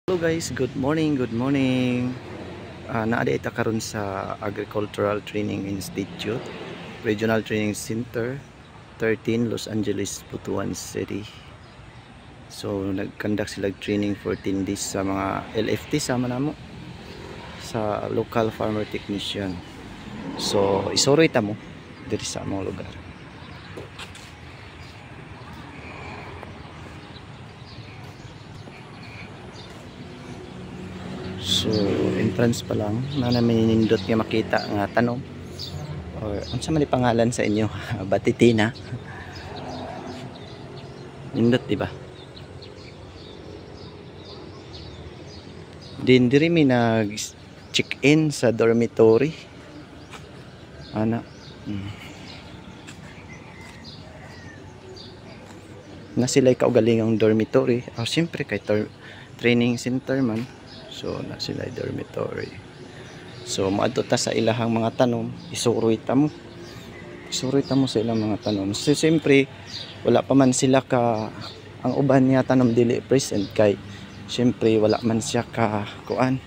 Hello guys, good morning, good morning. Naada ita karon sa Agricultural Training Institute, Regional Training Center, 13 Los Angeles, Butuan City. So nag-conduct sila training for 10 days sa mga LFT sama namo sa local farmer technician. So isuroy ta mo diri sa among lugar. So entrance pa lang na namin nindot nga makita nga tanong or unsa man pangalan sa inyo Batitina nindot diba din diri mi nag check in sa dormitory ana na sila kaugaling ang dormitory siyempre kay training center man. So na sila dormitory. So maadto ta sa ilahang mga tanom, isuroy ta mo sa ilang mga tanom. So siyempre wala pa man sila ka ang uban niya tanom dili present kay siyempre wala man siya ka kuan.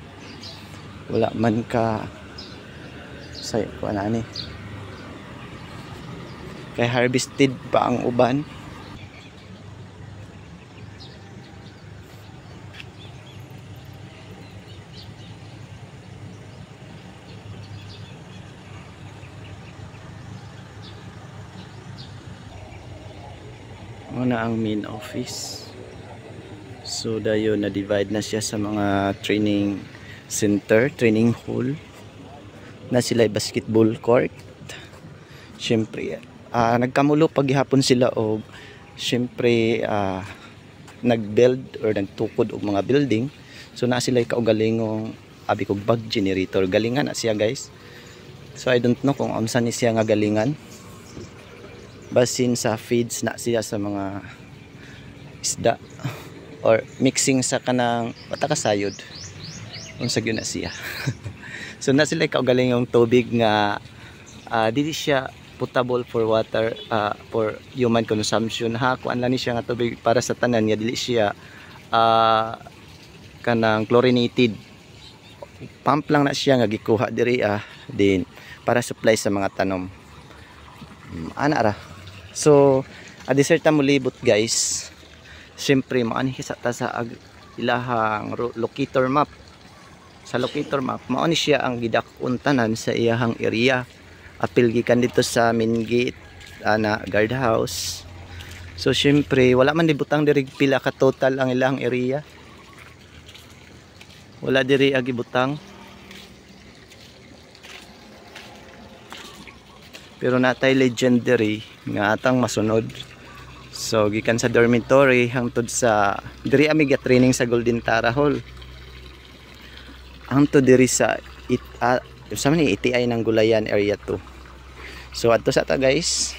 Wala man ka say kuan ani. Kay harvested pa ang uban. Na ang main office. So dayon na divide na siya sa mga training center, training hall. Na sila basketball court. Syempre nagkamulo paghihapon sila og syempre nagbuild or nagtukod og mga building. So na sila kaugalingong abi kog bag generator. Galingan na siya guys. So I don't know kung unsa ni siya nga galingan. Basin sa feeds na siya sa mga isda or mixing sa kanang patakasayod unsa gyud na siya. So na sila kaugaling yung tubig nga dili siya potable for water for human consumption ha kuan lang ni siya nga tubig para sa tanan niya dili siya kanang chlorinated pump lang na siya nga gikuha diri din para supply sa mga tanom ana ra. So, adiserta mo libot guys. Siyempre, maani sa ta sa ilahang locator map. Sa locator map, maani siya ang gidakon tanan sa iyahang area. Apil gikan dito sa main gate na guardhouse. So, siyempre, wala man dibutang diri pila ka total ang ilahang area. Wala diri agibutang. Pero natay legendary nga atang masunod. So gikan sa dormitory hangtod sa diri ami ga training sa Golden Tara Hall. Hangtod diri sa ETI ng Gulayan area 2. So adto sa ta guys.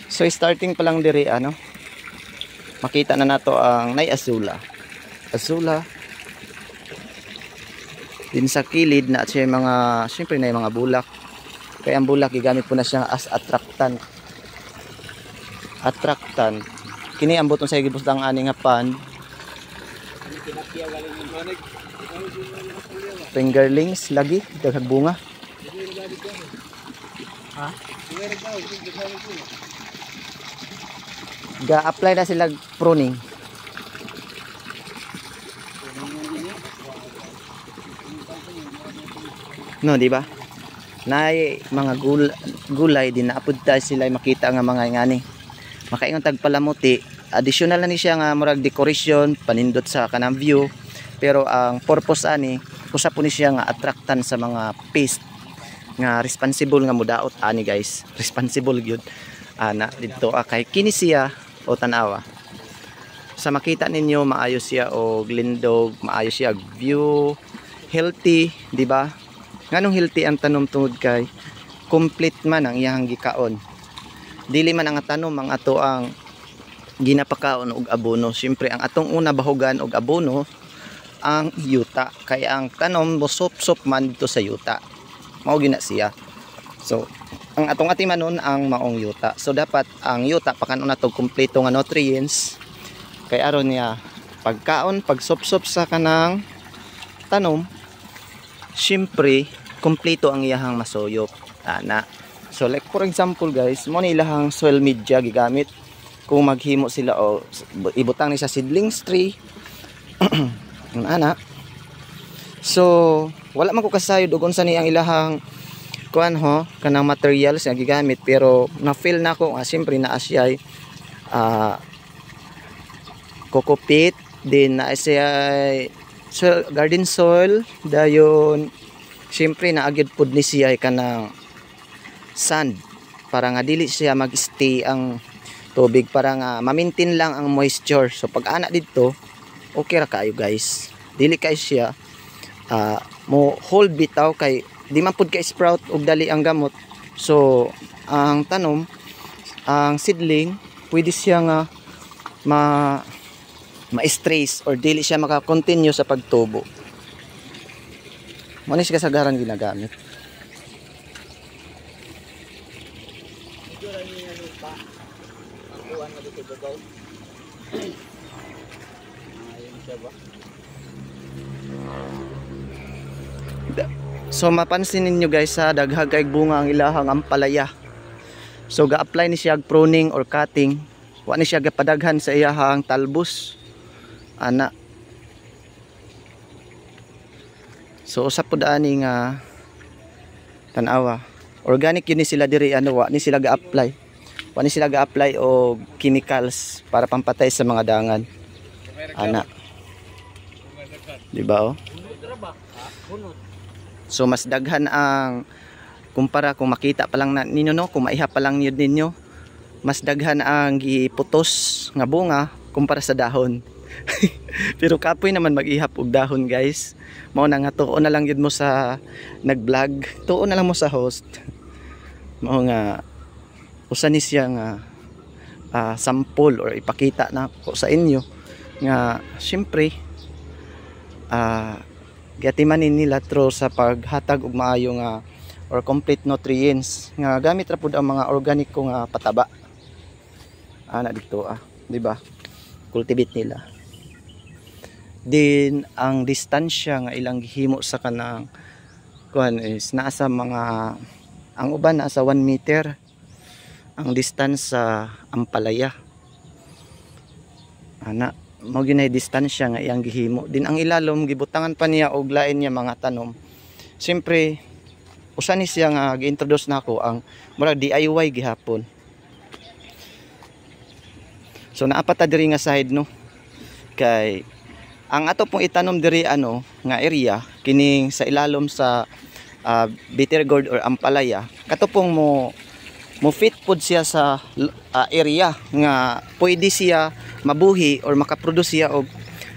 So starting pa lang diri makita na nato ang Nay Azula. Azula din sa kilid na siya mga syempre na mga bulak. Kaya ang bulak gigamit po na siya as attractant. Kini ang buton sa gibustang ani nga pan. Fingerlings lagi daghang bunga. Ha? Ga-apply na sila pruning. No, di ba? Nay mga gulay din naapod ta sila makita nga mga ngani makaingon tag palamuti additional na ni siya nga murag decoration panindot sa kanang view pero ang purpose ani usa po ni siya nga attractant sa mga pest nga responsible nga mudaot ani guys responsible gyud ana didto kay kini siya o tanawa sa makita ninyo maayo siya og lindog maayo siya view healthy di ba. Nganong healthy ang tanom tungod kay complete man ang iyang gikaon. Dili man ang tanom ang ato ang ginapakaon og abono. Siyempre ang atong una bahugan og abono ang yuta. Kay ang tanom mosop-sop man dito sa yuta. Mao gina siya. So ang atong atimanon ang maong yuta. So dapat ang yuta pakanon nato kompleto nga nutrients kay aron niya pagkaon, pagsopsop sa kanang tanom, syempre kompleto ang iyahang masuyop ana. So like for example guys, mo ni ilahang soil media gigamit kung maghimo sila o ibutang ni sa seedlings tree ana. So wala man ko kasayod og unsa ni ang ilahang kuan ho kanang materials nga gigamit, pero na feel na ko syempre naa siya coco peat, din naa siya soil, garden soil, dayon syempre naagid pud ni siya kanang sand para nga dili siya mag-stay ang tubig, para nga ma-maintain lang ang moisture. So pag ana dito okay ra kayo guys, dili kay siya mo hold bitaw kay di man pud kay sprout og dali ang gamot. So ang tanom, ang seedling pwede siya nga ma-stress or dili siya maka-continue sa pagtubo. Mo ni siya kasagaran ginagamit. So mapansin ninyo guys sa daghag kay bunga ang ilahang ampalaya. So ga-apply ni siya pruning or cutting, wa ni siya gapadaghan sa iyahang talbos ana. So usap pud ani nga tan-awa, organic yun ni sila diri, wa ni sila ga-apply, wa ni sila ga-apply og chemicals para pampatay sa mga dangan ana, di ba oh? So mas daghan ang kumpara kung makita pa lang ninyo no, kung maiha pa lang yun ninyo, mas daghan ang giputos nga bunga kumpara sa dahon. Pero kapoy naman mag-ihap og dahon guys. Mao na nga tuon na lang yun mo sa nag-vlog, tuon na lang mo sa host. Mao nga usa ni siya nga sample or ipakita na ko sa inyo nga syempre gatimanin nila through sa paghatag og maayo nga or complete nutrients nga gamit ra pud ang mga organic ko nga pataba ana dito di ba, cultivate nila. Din ang distansya nga ilang gihimo sa kanang kuan is nasa mga, ang uban nasa 1 meter ang distance sa ampalaya ana. Mao ginay distansya nga iyang gihimo. Din ang ilalom gibutangan pa niya og lain niya mga tanom. Siyempre usa ni siya nga gi-introduce nako ang murag DIY gihapon. So naapa ta diri nga side no, kay ang ato pong itanom diri nga area kining sa ilalom sa bitter gourd or ampalaya, kato pong mo fit pod siya sa area nga pwede siya mabuhi or makaproduce siya og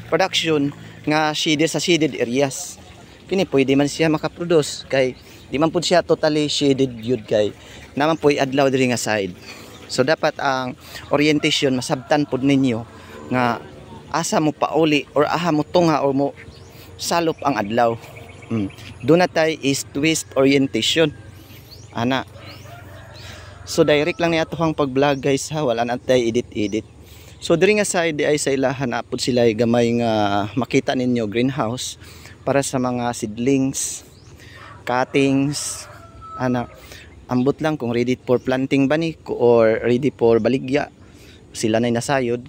production nga shaded sa shaded areas. Kini pwede man siya makaproduce kay di man pud siya totally shaded yun kay naman po adlaw diri nga side. So dapat ang orientation masabtan pud ninyo nga asa mo pauli or aha mo tunga or mo salop ang adlaw. Do na tay east west orientation ana. So direct lang ni atohang pag-vlog guys ha, wala na tay edit. So diri nga side ay sa ilahan na pud sila gamay nga makita ninyo greenhouse para sa mga seedlings, cuttings ana. Ambot lang kung ready for planting ba ni or ready for baligya, sila na nasayod.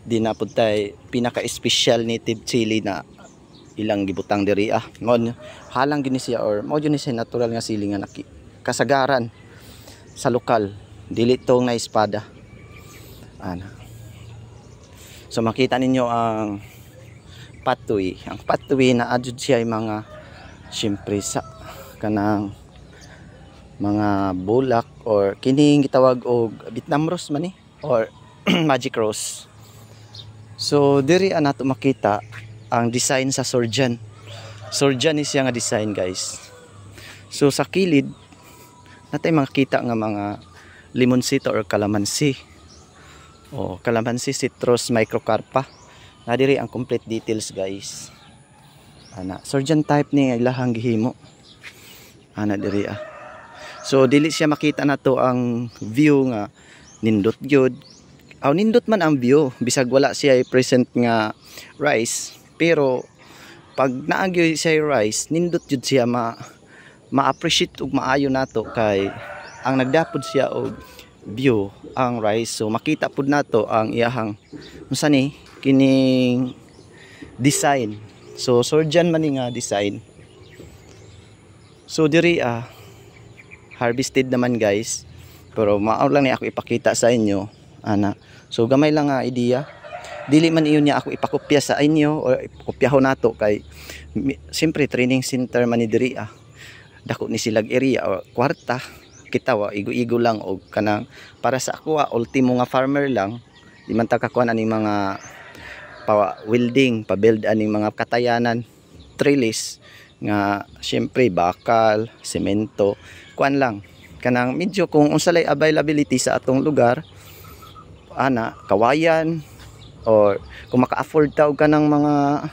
Di na pud tay pinaka-special native chili na ilang gibutang diri halang gini siya or mao gini siya natural nga sili nga kasagaran sa lokal, dili tong na espada ana. So makita ninyo ang pathway. Ang pathway na adjud siya ay mga syempre sa kanang mga bulak or kining gitawag og Vietnam rose man or magic rose. So diri nato makita ang design sa surgeon. Surgeon is siya nga design guys. So sa kilid natay makita nga mga limonsita or calamansi. O calamansi, citrus, microcarpa. Na diri ang complete details guys. Ana, surgeon type ni ilahang gihimo. Ana diri So dili siya makita nato ang view nga nindot gyud aw nindot man ang view bisag wala siya present nga rice, pero pag naagyo siya rice nindot jud siya ma-appreciate ug maayo nato kay ang nagdapod siya og view ang rice. So makita pud nato ang iyahang unsa ni kining design. So surgeon man ni nga design. So diri harvested naman guys, pero mao lang ni ako ipakita sa inyo ana. So gamay lang nga idea, dili man iyon niya ako ipakopya sa inyo o ipakopyaho nato kay siyempre training center man ni diri dako ni silag area o kwarta, kita wa igo-igo lang og kanang para sa ako ultimo nga farmer lang, di man ta kakuan ani mga pa welding, pa build aning mga katayanan, trellis nga syempre bakal, semento, kuan lang kanang medyo kung unsa lay availability sa atong lugar ana, kawayan or kung maka-afford ta og kanang mga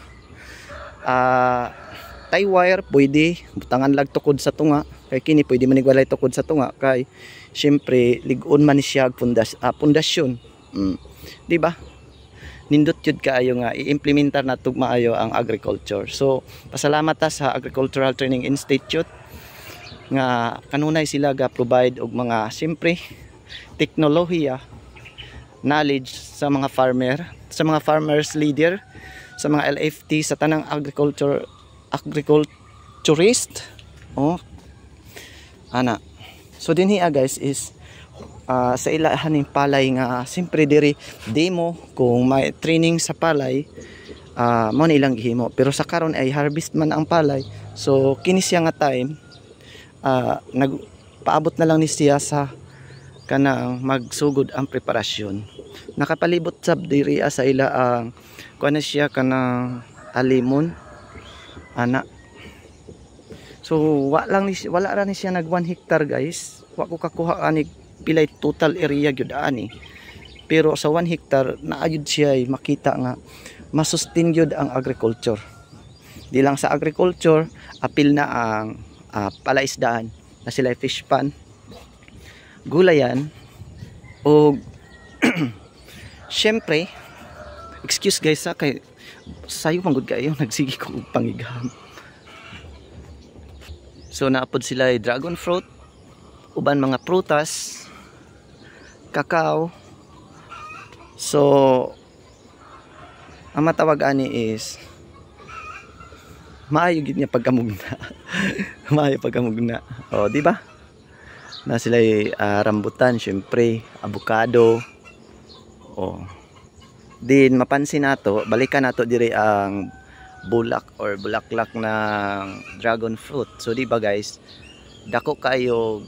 tie wire, pwede butangan lag tukod sa tunga kay kini pwede man igwalay tukod sa tunga kay syempre lig-on man siya pundasyon. Di ba? Nindot yun kaayo nga i-implementar na tug maayo ang agriculture. So pasalamat ta sa Agricultural Training Institute nga kanunay sila ga provide og mga syempre teknolohiya, knowledge sa mga farmer, sa mga farmers leader, sa mga LFT, sa tanang agriculturist. Ana. So dinhi guys is sa ilahan ng palay nga simpre diri demo kung may training sa palay mo ilang gihimo, pero sa karon ay harvest man ang palay. So kini siya nga time nagpaabot na lang ni siya sa kanang magsugod ang preparasyon. Nakapalibot sab diri sa ila ang kuan siya kanang alimon ana. So wala ra ni siya nag 1 hectare guys. Wa ko kakuha ani pilay total area gyud ani. Pero sa 1 hectare naayud siya makita nga masustain gyud ang agriculture. Di lang sa agriculture, apil na ang palaisdaan na sila fish pan, gulayan o syempre excuse guys kay sayo manggod kayo nagsigi ko og pangigam. So naapod sila dragon fruit, uban mga prutas, kakao. So ang matawag ani is maayo gid niya pagkamugna. Maayo pagkamugna. O di ba? Na sila rambutan, syempre, avocado. O din mapansin nato, balikan nato diri ang bulak or bulaklak ng dragon fruit. So di ba guys, dako kayo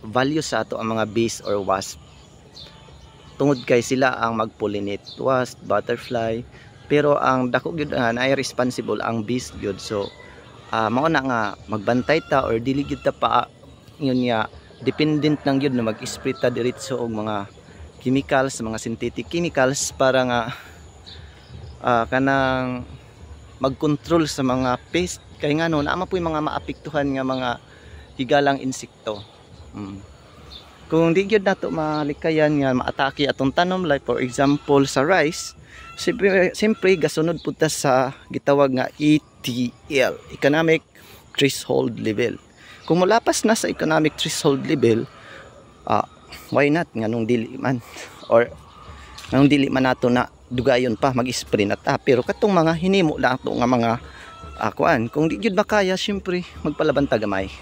value sa ato ang mga bees or wasp. Tungod kay sila ang magpollinate, wasp, butterfly, pero ang dako gyud na responsible ang bees gyud. So mao na nga magbantay ta or dili gyud ta pa yun nga dependent nang gyud na mag-spray ta diretso og mga chemicals, mga synthetic chemicals para nga kanang mag-control sa mga pest kay ngano naama po yung mga maapektuhan nga mga higalang insekto. Kung di gyud nato malikayan nga maatake atong tanom, like for example sa rice, siyempre gasunod pud ta sa gitawag nga ETL, economic threshold level. Kung molapas na sa economic threshold level, why not nganong dili man or nganong dili man nato na dugayon pa mag-spray na ta. Pero katong mga hinimo lang to nga mga kuan, kung di gyud makaya syempre magpalabanta gamay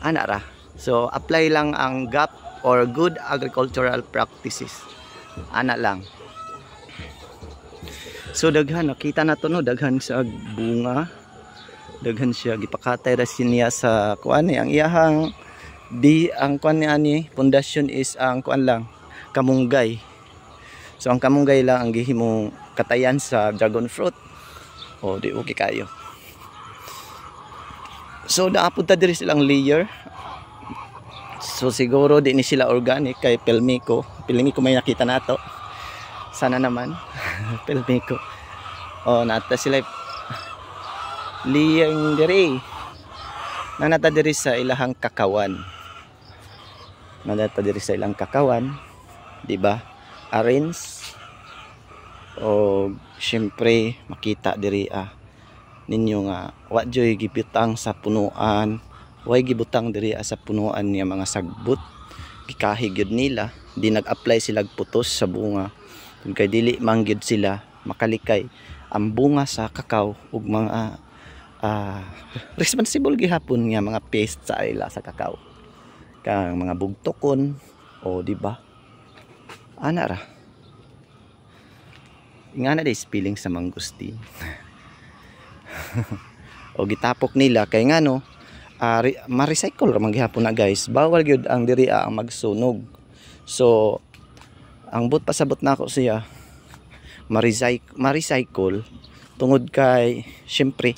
ana ra. So apply lang ang GAP or good agricultural practices ana lang. So daghan nakita na to no, daghan sa bunga, daghan siya gipakatay ra siya sa kuan ang iyahang ang kuan ni ani pundasyon is ang kuan lang kamunggay. So ang kamunggay lang ang gihimong katayan sa dragon fruit. O di okay kayo. So naapod ta diri silang layer. So siguro di ni sila organic kay Pelmico may nakita nato. Sana naman Pelmico. O nata sila liyang diri. Nanata diri sa ilahang kakawan. Nanata diri sa ilang kakawan. di ba? Arrange o syempre makita diri ninyo nga wa joy gibutang sa punuan, way gibutang diri sa punuan niya mga sagbot, gikahig gyud nila, di nag-apply sila putos sa bunga kay dili man gyud sila makalikay ang bunga sa kakao ug mga responsible gihapon nga mga pest sa ila sa kakao kang mga bugtokon o di ba ana ra ingana day spilling sa mangustin. O gitapok nila kay ngano ma-recycle ra man gihapon na guys, bawal gyud ang diri ang magsunog. So ang but pasabot nako siya ma-recycle tungod kay syempre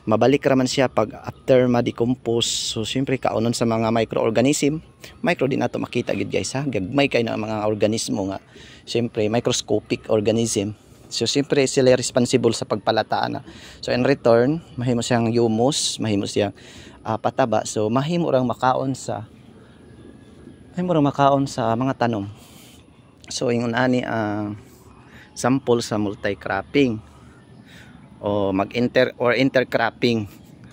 mabalik raman siya pag after ma-decompose. So syempre kaunon sa mga microorganism, micro din nato makita gid guys gagmay kay na mga organismo nga syempre microscopic organism. So syempre sila responsible sa pagpalataan so in return mahimo siyang humus, mahimo siyang pataba, so mahimo rang makaon sa mga tanom. So ingon ani sample sa multi-cropping o intercropping,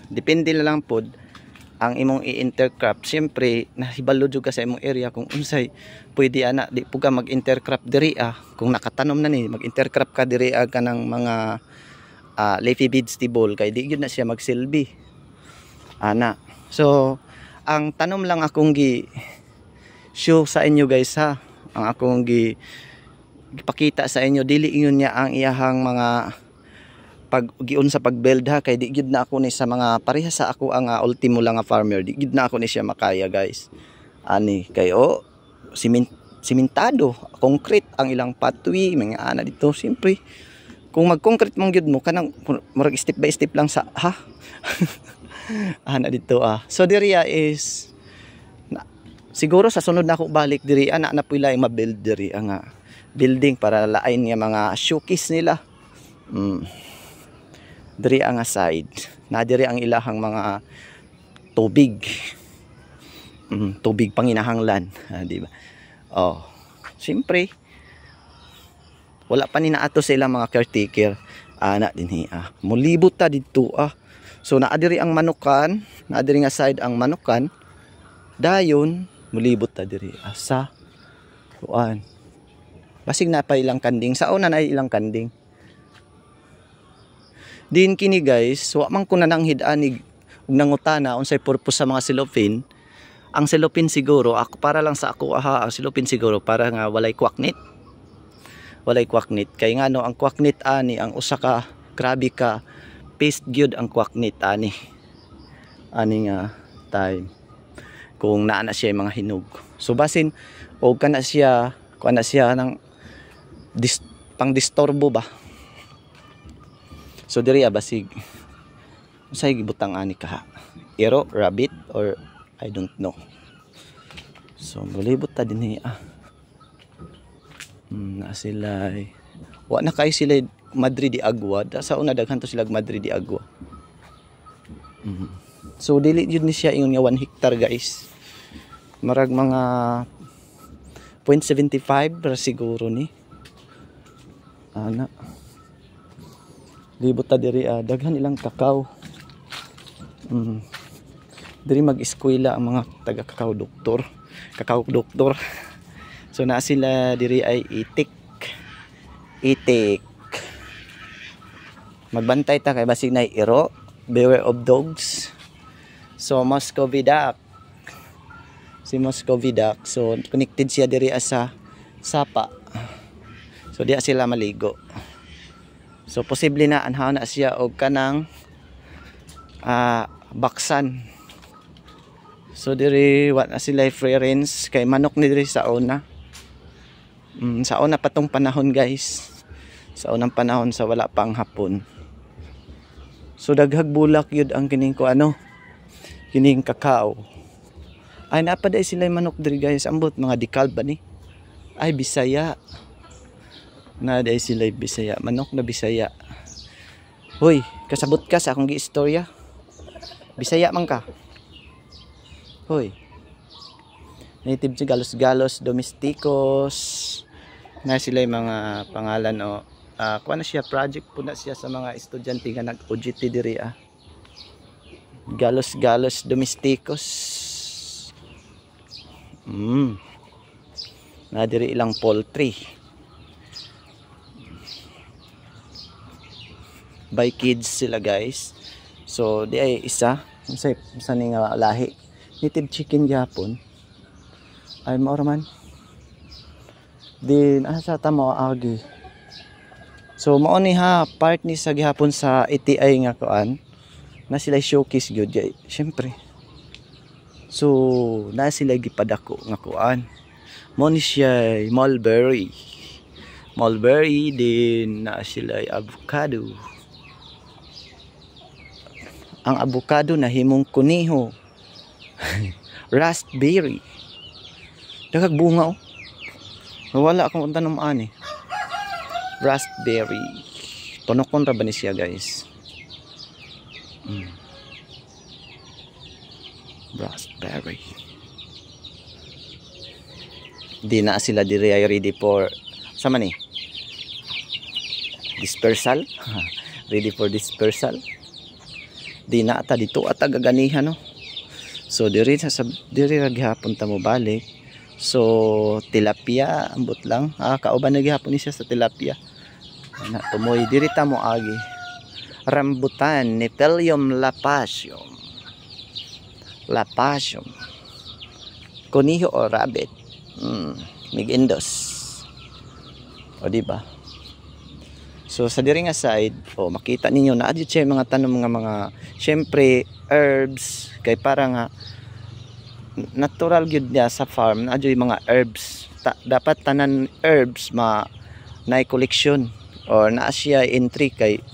depende na lang pod ang imong i-intercrop. Siyempre nahibalo jud ka sa imong area kung unsay pwede ana, di po ka mag-intercrop diri kung nakatanom na ni mag-intercrop ka diri kanang mga leafy vegetable kay di gyud na siya magsilbi ana. So ang tanom lang akong show sa inyo guys ang akong gipakita sa inyo, dili ingon niya ang iyahang mga paggiun sa pagbuild kay di gyud na ako ni sa mga pareha sa ako ang ultimo lang farmer, di gyud na ako ni siya makaya guys ani kay simentado concrete ang ilang pathway mga ana dito. Siyempre kung mag-concrete mong gyud mo kanang murag step by step lang sa ana dito so diri is siguro sa sunod na ako balik diri ana na pila ay ma-build diri ang building para lain nga mga showcase nila. Diri ang side na diri ang ilahang mga tubig tubig panginahanglan di ba? Siyempre wala pa ni naato sa ilang mga caretaker ana dinhi mulibot ta didto so naa diri ang manukan, naa diri nga side ang manukan, dayon mulibot ta diri sa kuan basig na pa ilang kanding, sa una na ilang kanding din kini guys. So man ko na nang hid-anig ug nangutana unsay purpose sa mga cellophane. Ang cellophane siguro ako para lang sa ako ang cellophane siguro para nga walay kwaknit kay ngano ang kwaknit ani ang usa ka grabe ka paste gyud ang kwaknit ani nga time kung naa na siya mga hinog. So basin og kana siya nang pang disturbo ba. So diri basig unsay gibutang ani ka iro, rabbit or I don't know. So mulibot ta dinhi na sila wa na kay sila Madrid di Agua sa una daghan to sila Madrid di Agua. So dili jud ni siya ingon nga 1 hectare guys, marag mga 0.75 para siguro ni ana libot ta diri daghan ilang kakao. Diri mag-eskwela ang mga taga kakao doktor. So na sila diri ay itik magbantay ta kay basig na iro, beware of dogs. So Muscovy duck, si Muscovy duck, so connected siya diri sa sapa, so diya sila maligo. So posible na anhaw na siya og kanang baksan. So diri wa na sila free range kay manok ni diri sa una. Sa una patong panahon guys. Sa unang panahon sa wala pang hapon. So daghag bulak yun ang kining ko kining kakao. Ay napaday sila manok diri guys, ambot mga dekalb ba ni? Ay Bisaya. Na day sila Bisaya, manok na Bisaya. Hoy, kasabot ka sa akong giistorya. Bisaya man ka. Hoy. native galos-galos domesticos na sila yung mga pangalan o kuha na siya project po na siya sa mga estudyante nga nag-OJT diri galos-galos domesticos. Na diri ilang poultry by kids sila guys. So di ay isa sa ni nga lahi native chicken gyapon ay mao man din asa ta mo agi. So mao ni ha part ni sa gihapon sa ETI nga kuan na sila showcase gyud kay syempre. So na sila gipadako nga kuan mo ni siya mulberry din na sila avocado. Ang avocado na himong kuniho. Raspberry. Dagag bunga oh. Wala akong tanom ani. Raspberry. Tonokon ra ba ni siya guys? Raspberry. Di na sila diri ay ready for sama ni? Dispersal. Ready for dispersal. Di na ata dito ata gaganihan no. So diri ra gihapon ta mo balik. So tilapia ambot lang. Kauban na gihapon ni siya sa tilapia. Na tumoy diri ta mo agi. Rambutan, Neptalium lapasium. Lapasium. Koniho o rabbit. Migindos. O di ba? So sa diri nga side, makita ninyo na adyo siya mga tanom mga syempre herbs kay para nga natural gyud niya sa farm na adyo mga herbs. Dapat tanan herbs na collection or na siya entry kay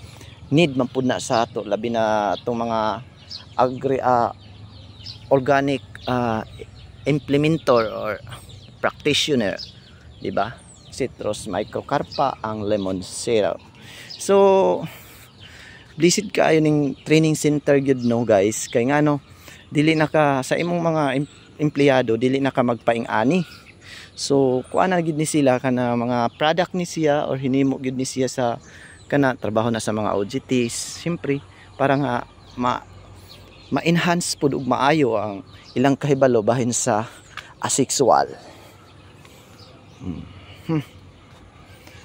need man pud na sa ato labi na tong mga organic implementor or practitioner, di ba? Citrus microcarpa ang lemon syrup. So blessed kaayo ning training center gyud no guys kay ngano dili na ka sa imong mga empleyado dili na ka magpaing-ani. So kuan na gyud ni sila kana mga product ni siya or hinimo gyud ni siya sa kana trabaho na sa mga OJTs syempre para nga ma-enhance pud ug maayo ang ilang kahibalo bahin sa asexual.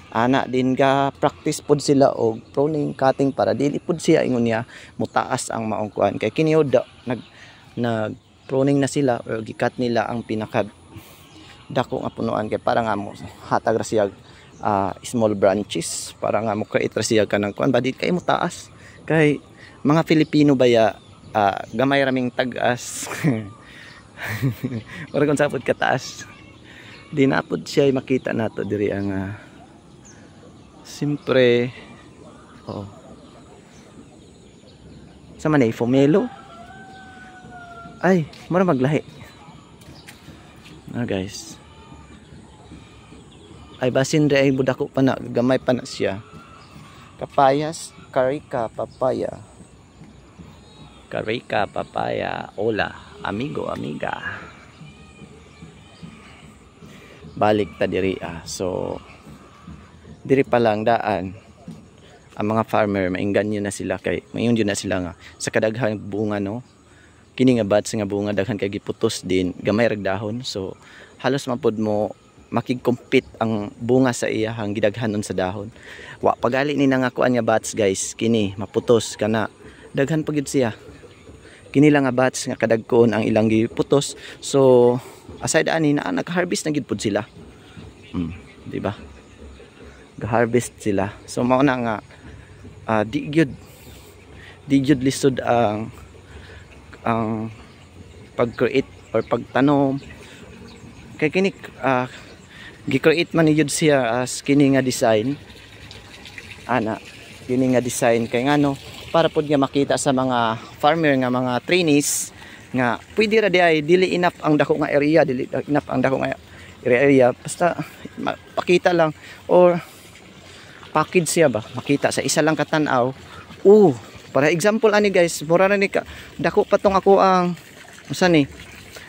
Ana din ga practice pod sila og pruning cutting para dili pod siya ingon niya mutaas ang maong kuan kay kini nag pruning na sila or gikat nila ang pinaka dako nga punuan kay para nga mo hatag ra siya small branches para nga mo create ra siya kanang kuan ba di kay mutaas kay mga Filipino baya gamay raming tagas. Para kung sapod kataas di na pod siya makita nato diri ang simpre sa manay pomelo ay mura maglahi guys ay basin re ay budako pa na gamay pa na siya papayas carica papaya hola amigo amiga balik ta diri so diri pa lang daan ang mga farmer maingganyo na sila kay mayon na sila nga sa kadaghan bunga no kini nga bats nga bunga daghan kay giputos din gamay rag dahon so halos mapod mo makig-compete ang bunga sa iya hang gidaghanon sa dahon wa pagali ni nga kuan nga bats guys kini maputos kana daghan pagid siya kini lang nga bats nga kadagkon ang ilang giputos so aside ani na nag-harvest na gid pud sila di ba ga-harvest sila so mao na nga di gyud lisod ang pag-create or pagtanom kay kini gi-create man gyud siya as kini nga design kini nga design kay ngano para pud nga makita sa mga farmer nga mga trainees nga pwede ra di ay dili enough ang dako nga area basta pakita lang or package siya ba makita sa isa lang katanaw para example ani guys mura na ni ka dako pa tong ako ang usa ni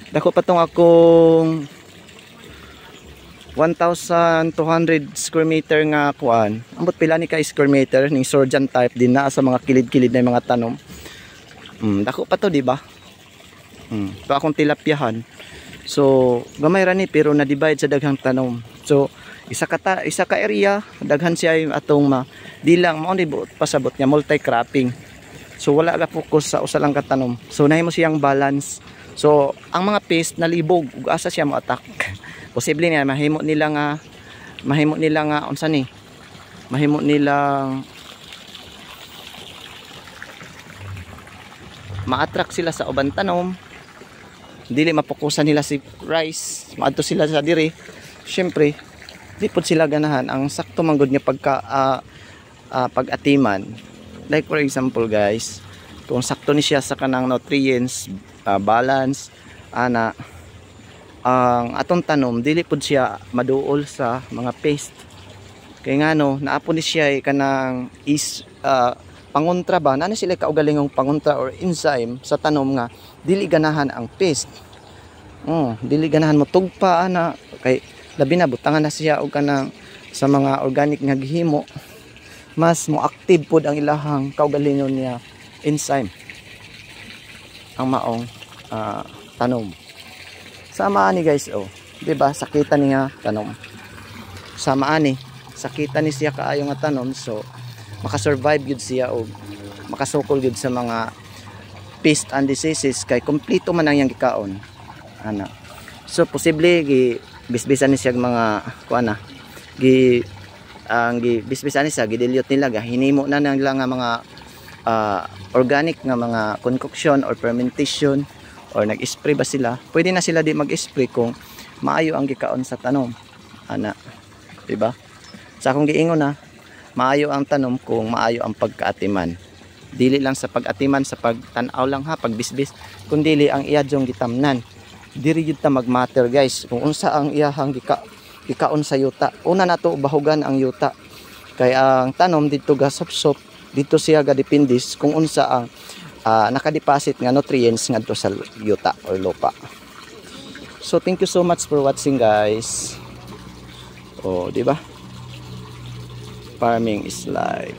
Dako pa tong akong 1,200 square meter nga kuan. Ambot pila ni ka square meter ning surgeon type din na sa mga kilid-kilid na mga tanom. Dako pa to, di ba? Ito akong tilapyahan. So, gamay ra ni pero na-divide sa daghang tanom. So, isa ka area, daghan siya yung atong di lang mao ni pasabot niya multi-cropping. So, wala ka focus sa usa lang ka tanom. So, nahimo siyang balance. So, ang mga pest nalibog ug asa siya mo attack. Posible niya mahimo nila nga unsa ni? Mahimo nilang ma-attract sila sa uban tanom. Dili mapokusan nila si rice, maadto sila sa diri. Syempre, di pud sila ganahan ang sakto man gud nga pag-atiman. Like for example guys, kung sakto ni siya sa kanang nutrients, balance, ana ang atong tanom dili pud siya maduol sa mga pest. Kay ngano naapon ni siya kanang pangontra ba na sila kaugalingong pangontra or enzyme sa tanom nga dili ganahan ang pest. Dili ganahan mo tugpa ana kay labi na butangan na siya og kanang sa mga organic nga gihimo. Mas mo active pod ang ilahang kaugalingon niya enzyme ang maong tanom. Sama ani guys, di ba sakitan niya tanom. Sama ani sakitan ni siya kaayo nga tanom, so makasurvive gud siya o makasukol gud sa mga pest and diseases kay kompleto man ang iyang gikaon ana. So posible bisbisan ni siya mga kuana bisbisan ni siya gidilyot nila hinimo na nila nga mga organic nga mga concoction or fermentation or nag-spray ba sila. Pwede na sila di mag-spray kung maayo ang gikaon sa tanom ana, di ba? Sa akong giingon na maayo ang tanom kung maayo ang pagkaatiman. Dili lang sa pag-atiman, sa pagtanaw lang ha, pagbisbis, kundi ang iyadyong gitamnan. Diri gyud ta mag-matter guys kung unsa ang iyahang gikaon sa yuta. Una nato bahugan ang yuta. Kay ang tanom dito gasop-sop, dito siya gadependis kung unsa ang nakadeposit nga nutrients ngadto sa yuta or lupa. So thank you so much for watching guys. Di ba? Farming is life.